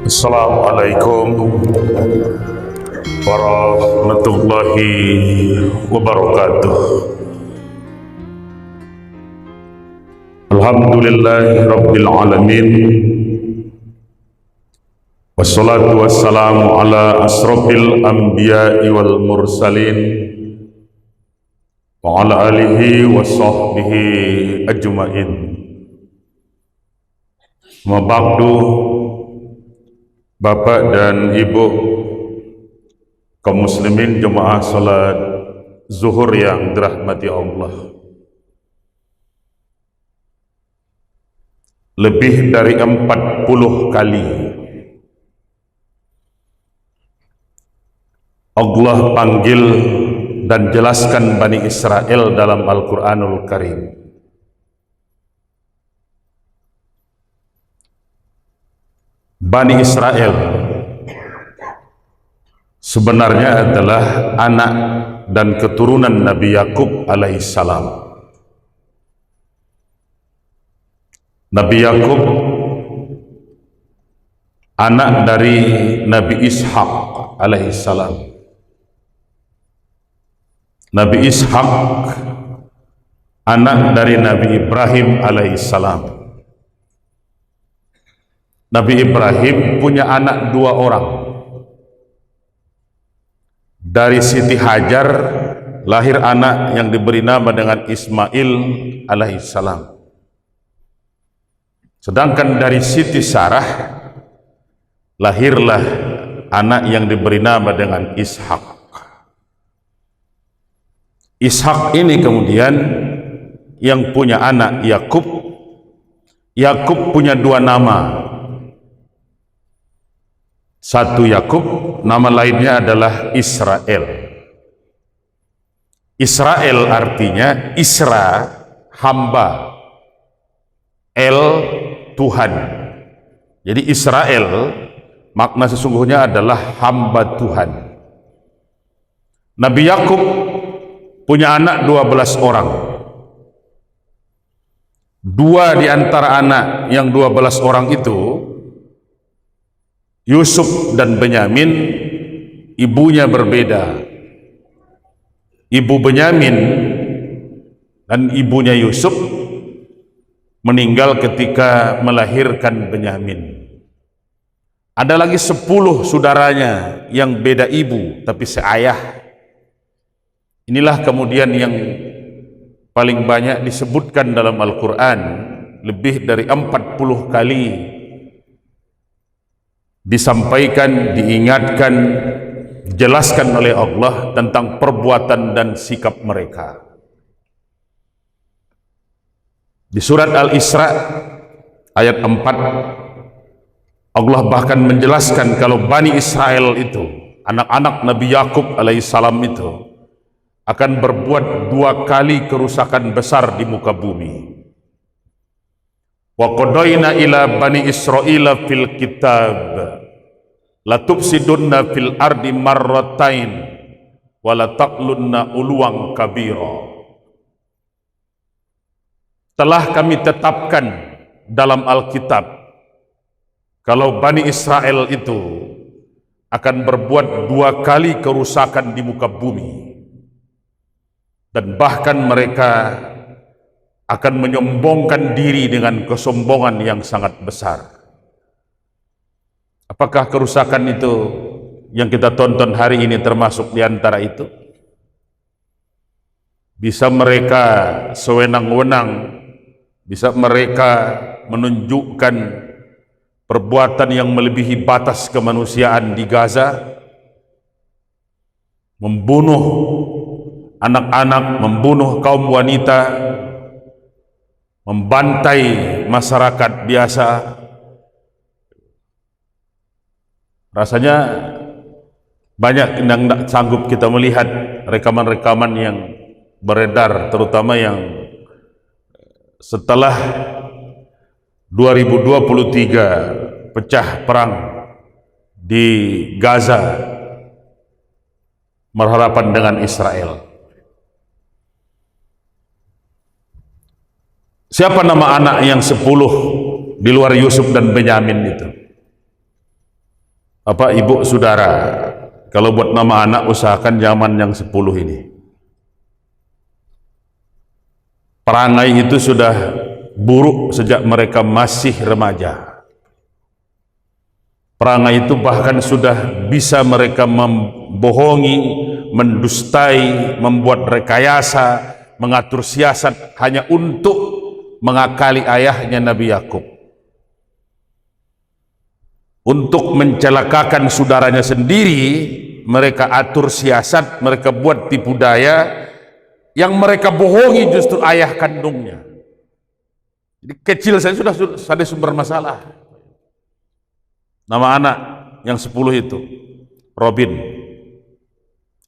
Assalamualaikum warahmatullahi wabarakatuh. Alhamdulillahi rabbil alamin. Wassalatu wassalamu ala asrofil anbiya'i wal mursalin wa ala alihi wa sahbihi ajma'in. Ma ba'du, Bapak dan Ibu kaum muslimin jemaah salat zuhur yang dirahmati Allah. Lebih dari 40 kali Allah panggil dan jelaskan Bani Israel dalam Al-Quranul Karim. Bani Israel sebenarnya adalah anak dan keturunan Nabi Yakub alaihissalam. Nabi Yakub anak dari Nabi Ishak alaihissalam. Nabi Ishak anak dari Nabi Ibrahim alaihissalam. Nabi Ibrahim punya anak 2 orang. Dari Siti Hajar lahir anak yang diberi nama dengan Ismail alaihissalam. Sedangkan dari Siti Sarah lahirlah anak yang diberi nama dengan Ishak. Ishak ini kemudian yang punya anak Yakub. Yakub punya 2 nama. Satu Yakub, nama lainnya adalah Israel. Israel artinya Isra, hamba, El, Tuhan. Jadi Israel makna sesungguhnya adalah hamba Tuhan. Nabi Yakub punya anak 12 orang. 2 di antara anak yang 12 orang itu, Yusuf dan Benyamin, ibunya berbeda. Ibu Benyamin dan ibunya Yusuf meninggal ketika melahirkan Benyamin. Ada lagi 10 saudaranya yang beda ibu tapi seayah. Inilah kemudian yang paling banyak disebutkan dalam Al-Quran. Lebih dari 40 kali disampaikan, diingatkan, dijelaskan oleh Allah tentang perbuatan dan sikap mereka. Di surat Al-Isra ayat 4 Allah bahkan menjelaskan kalau Bani Israel itu, anak-anak Nabi Yakub alaihissalam itu akan berbuat 2 kali kerusakan besar di muka bumi. Wa qadaina ila bani Israila fil kitab la tufsidunna fil ardi marratain wa la taqlunna uluwan kabira. Telah kami tetapkan dalam Alkitab kalau Bani Israel itu akan berbuat 2 kali kerusakan di muka bumi, dan bahkan mereka akan menyombongkan diri dengan kesombongan yang sangat besar. Apakah kerusakan itu yang kita tonton hari ini termasuk di antara itu? Bisa mereka sewenang-wenang, bisa mereka menunjukkan perbuatan yang melebihi batas kemanusiaan di Gaza, membunuh anak-anak, membunuh kaum wanita, membantai masyarakat biasa. Rasanya banyak yang tidak sanggup kita melihat rekaman-rekaman yang beredar, terutama yang setelah 2023 pecah perang di Gaza berhadapan dengan Israel. Siapa nama anak yang 10 di luar Yusuf dan Benyamin itu? Bapak, Ibu, Saudara, kalau buat nama anak usahakan zaman yang 10 ini. Perangai itu sudah buruk sejak mereka masih remaja. Perangai itu bahkan sudah bisa mereka membohongi, mendustai, membuat rekayasa, mengatur siasat hanya untuk mengakali ayahnya Nabi Yakub, untuk mencelakakan saudaranya sendiri. Mereka atur siasat, mereka buat tipu daya, yang mereka bohongi justru ayah kandungnya. Jadi kecil saya sudah ada sumber masalah. Nama anak yang 10 itu Robin,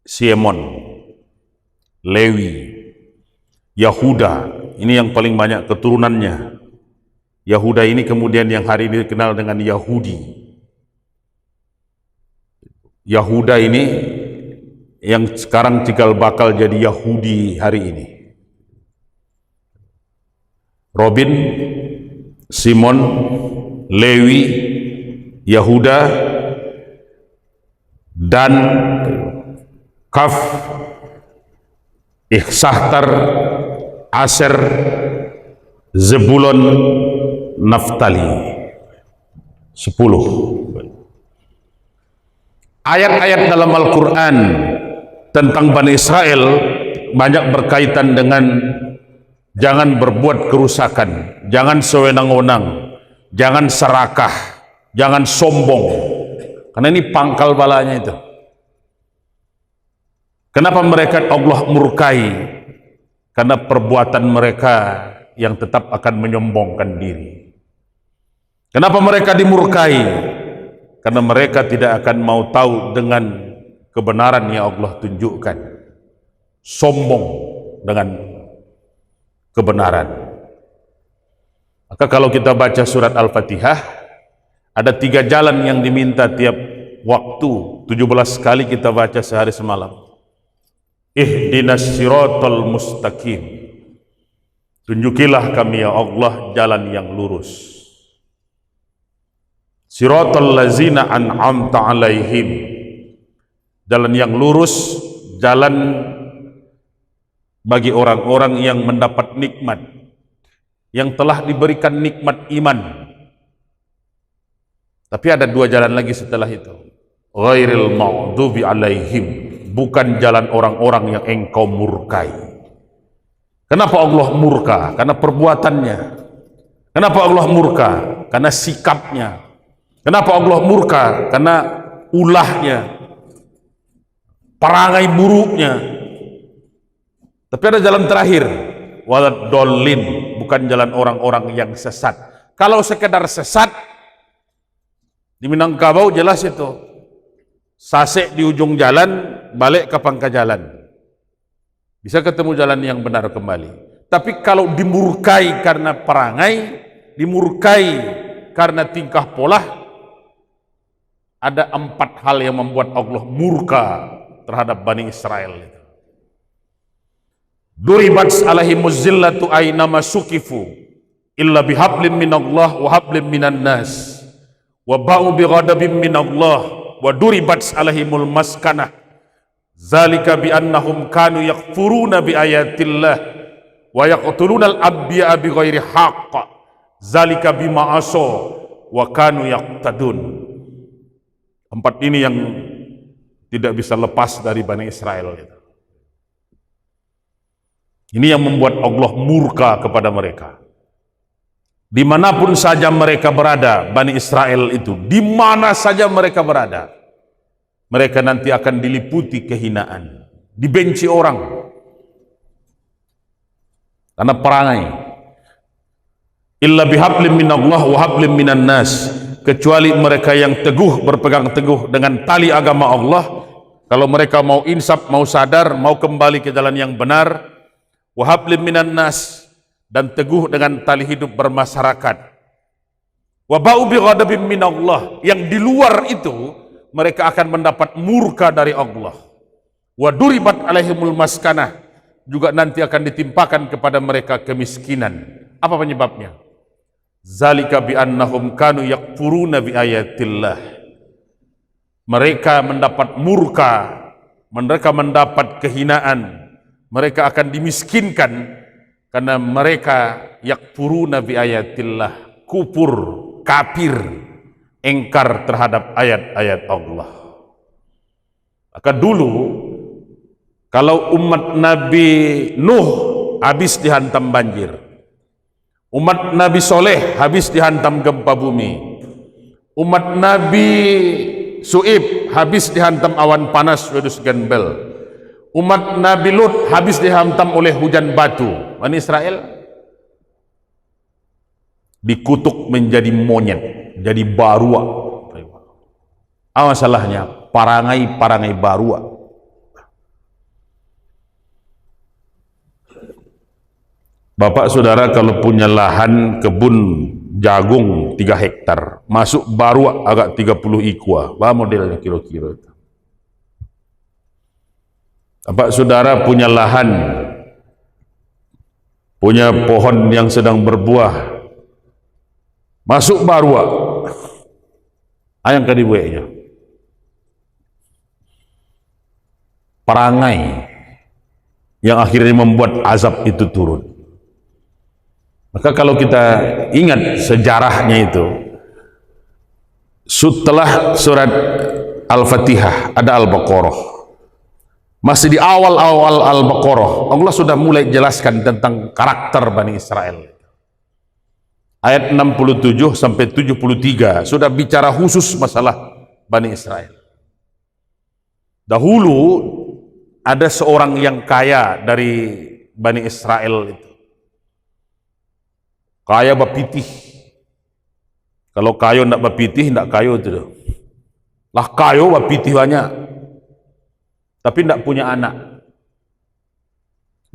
Simon, Lewi, Yahuda. Ini yang paling banyak keturunannya. Yahuda ini kemudian yang hari ini dikenal dengan Yahudi. Yahuda ini yang sekarang cikal bakal jadi Yahudi hari ini. Robin, Simon, Lewi, Yahuda, Dan, Kaf, Ikhsahtar, Aser, Zebulon, Naftali. 10. Ayat-ayat dalam Al-Quran tentang Bani Israel banyak berkaitan dengan jangan berbuat kerusakan, jangan sewenang-wenang, jangan serakah, jangan sombong, karena ini pangkal balanya itu. Kenapa mereka Allah murkai? Karena perbuatan mereka yang tetap akan menyombongkan diri. Kenapa mereka dimurkai? Karena mereka tidak akan mau tahu dengan kebenaran yang Allah tunjukkan. Sombong dengan kebenaran. Maka kalau kita baca surat Al-Fatihah, ada 3 jalan yang diminta tiap waktu, 17 kali kita baca sehari semalam. Ihdinas siratal mustaqim. Tunjukilah kami ya Allah jalan yang lurus. Siratal lazina an'amta alaihim. Jalan yang lurus, jalan bagi orang-orang yang mendapat nikmat, yang telah diberikan nikmat iman. Tapi ada 2 jalan lagi setelah itu. Ghairil maghdubi alaihim, bukan jalan orang-orang yang engkau murkai. Kenapa Allah murka? Karena perbuatannya. Kenapa Allah murka? Karena sikapnya. Kenapa Allah murka? Karena ulahnya, perangai buruknya. Tapi ada jalan terakhir, walad dolin, bukan jalan orang-orang yang sesat. Kalau sekedar sesat, di Minangkabau jelas itu, sasek di ujung jalan, balik ke pangka jalan, bisa ketemu jalan yang benar kembali. Tapi kalau dimurkai karena perangai, dimurkai karena tingkah pola, ada 4 hal yang membuat Allah murka terhadap Bani Israel. Duribat alaihimuz zillatu aynama sukifu illa bihablin minallah wa hablin minan nas wa ba'u bighadabin minallah wa duribat alaihimul maskanah zalika bi annahum kanu yakfuruna bi ayatillah wa yaqtuluna al-anbiya'a bighairi haqq zalika bima asaw wa kanu yaqtadun. 4 ini yang tidak bisa lepas dari Bani Israel. Ini yang membuat Allah murka kepada mereka. Dimanapun saja mereka berada, Bani Israel itu, dimana saja mereka berada, mereka nanti akan diliputi kehinaan, dibenci orang, karena perangai. Illa bihablim minallah wa hablim minan nas, kecuali mereka yang teguh, berpegang teguh dengan tali agama Allah. Kalau mereka mau insaf, mau sadar, mau kembali ke jalan yang benar, wa hablim minan nas, dan teguh dengan tali hidup bermasyarakat. Wa ba'u bighadabin minallah, yang di luar itu mereka akan mendapat murka dari Allah. Wa duribat alaihimul maskanah, juga nanti akan ditimpakan kepada mereka kemiskinan. Apa penyebabnya? Zalika bi annahum kanu yakfuruna bi ayatillah. mereka mendapat murka, mereka mendapat kehinaan, mereka akan dimiskinkan karena mereka yakfuruna bi ayatillah, kufur, kafir, engkar terhadap ayat-ayat Allah. Maka dulu kalau umat Nabi Nuh habis dihantam banjir, umat Nabi Soleh habis dihantam gempa bumi, umat Nabi Su'ib habis dihantam awan panas wedus gembel, umat Nabi Lut habis dihantam oleh hujan batu. Bani Israel dikutuk menjadi monyet, jadi barua. Apa salahnya? Parangai barua. Bapak saudara kalau punya lahan kebun jagung 3 hektar, masuk barua agak 30 ikwa, apa modelnya kira-kira? Bapak saudara punya lahan, punya pohon yang sedang berbuah, masuk barua, ayang kadibueknya, perangai yang akhirnya membuat azab itu turun. Maka kalau kita ingat sejarahnya itu, setelah surat Al-Fatihah ada Al-Baqarah, masih di awal-awal Al-Baqarah Allah sudah mulai jelaskan tentang karakter Bani Israel. Ayat 67 sampai 73 sudah bicara khusus masalah Bani Israel. Dahulu ada seorang yang kaya dari Bani Israel itu, kaya bapitih. Kalau kayo ndak bapitih, ndak kayo itu lah. Kayo bapitih banyak, tapi ndak punya anak,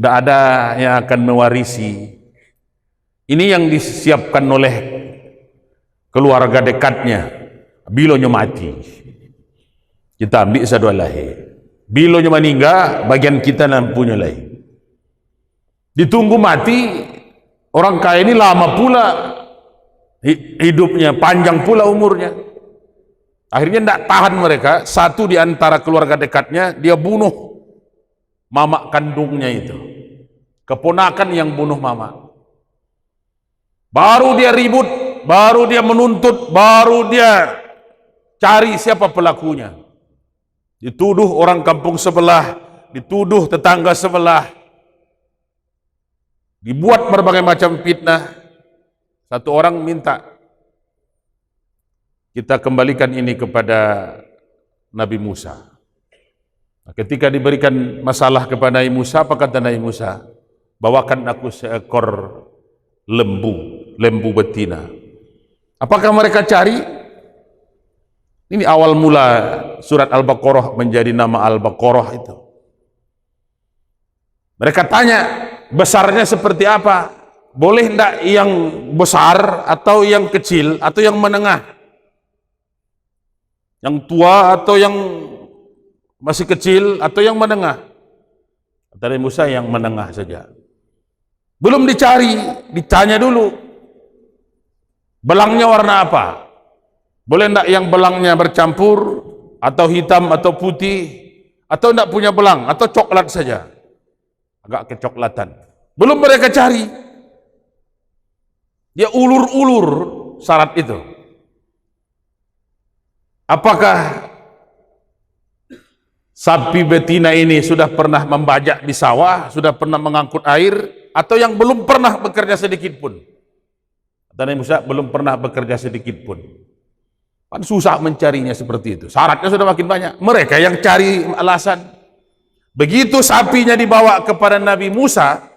ndak ada yang akan mewarisi. Ini yang disiapkan oleh keluarga dekatnya. Bilonya mati, kita ambil sadua lahir. Bilonya meninggal, bagian kita nan punya lahir. Ditunggu mati. Orang kaya ini lama pula hidupnya, panjang pula umurnya. Akhirnya tidak tahan mereka, satu di antara keluarga dekatnya dia bunuh mama kandungnya itu, keponakan yang bunuh mama. Baru dia ribut, baru dia menuntut, baru dia cari siapa pelakunya. Dituduh orang kampung sebelah, dituduh tetangga sebelah, dibuat berbagai macam fitnah. Satu orang minta kita kembalikan ini kepada Nabi Musa. Ketika diberikan masalah kepada Nabi Musa, apa kata Nabi Musa? Bawakan aku seekor lembu betina. Apakah mereka cari? Ini awal mula surat Al-Baqarah menjadi nama Al-Baqarah itu. Mereka tanya, besarnya seperti apa? Boleh enggak yang besar atau yang kecil atau yang menengah? Yang tua atau yang masih kecil atau yang menengah? Kata Nabi Musa yang menengah saja. Belum dicari, ditanya dulu. Belangnya warna apa? Boleh enggak yang belangnya bercampur atau hitam atau putih atau enggak punya belang atau coklat saja? Agak kecoklatan. Belum mereka cari. Dia ulur-ulur syarat itu. Apakah sapi betina ini sudah pernah membajak di sawah, sudah pernah mengangkut air, atau yang belum pernah bekerja sedikit pun? Kata Nabi Musa, belum pernah bekerja sedikit pun. Kan susah mencarinya seperti itu. Syaratnya sudah makin banyak. Mereka yang cari alasan. Begitu sapinya dibawa kepada Nabi Musa,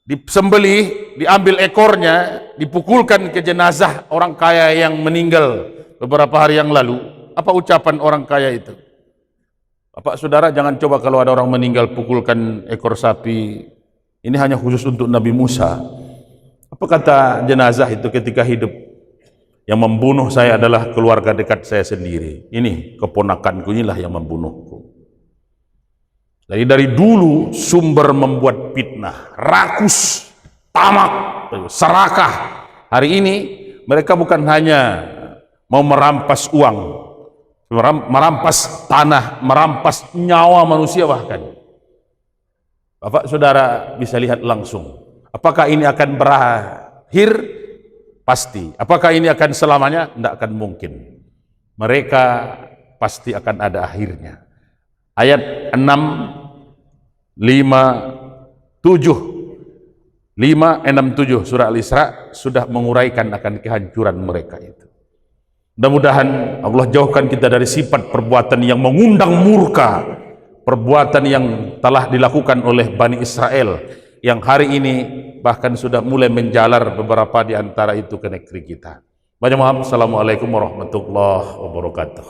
disembelih, diambil ekornya, dipukulkan ke jenazah orang kaya yang meninggal beberapa hari yang lalu. Apa ucapan orang kaya itu? Bapak saudara jangan coba kalau ada orang meninggal pukulkan ekor sapi. Ini hanya khusus untuk Nabi Musa. Apa kata jenazah itu ketika hidup? Yang membunuh saya adalah keluarga dekat saya sendiri. Ini keponakanku, inilah yang membunuhku. Jadi dari dulu sumber membuat fitnah, rakus, tamak, serakah. Hari ini mereka bukan hanya mau merampas uang, merampas tanah, merampas nyawa manusia bahkan. Bapak saudara bisa lihat langsung. Apakah ini akan berakhir? Pasti. Apakah ini akan selamanya? Tidak akan mungkin. Mereka pasti akan ada akhirnya. Ayat 6, 5, 7 5, 6, 7 surah Al-Isra sudah menguraikan akan kehancuran mereka itu. Mudah-mudahan Allah jauhkan kita dari sifat perbuatan yang mengundang murka, perbuatan yang telah dilakukan oleh Bani Israel, yang hari ini bahkan sudah mulai menjalar beberapa di antara itu ke negeri kita. Banyak mohon. Assalamualaikum warahmatullahi wabarakatuh.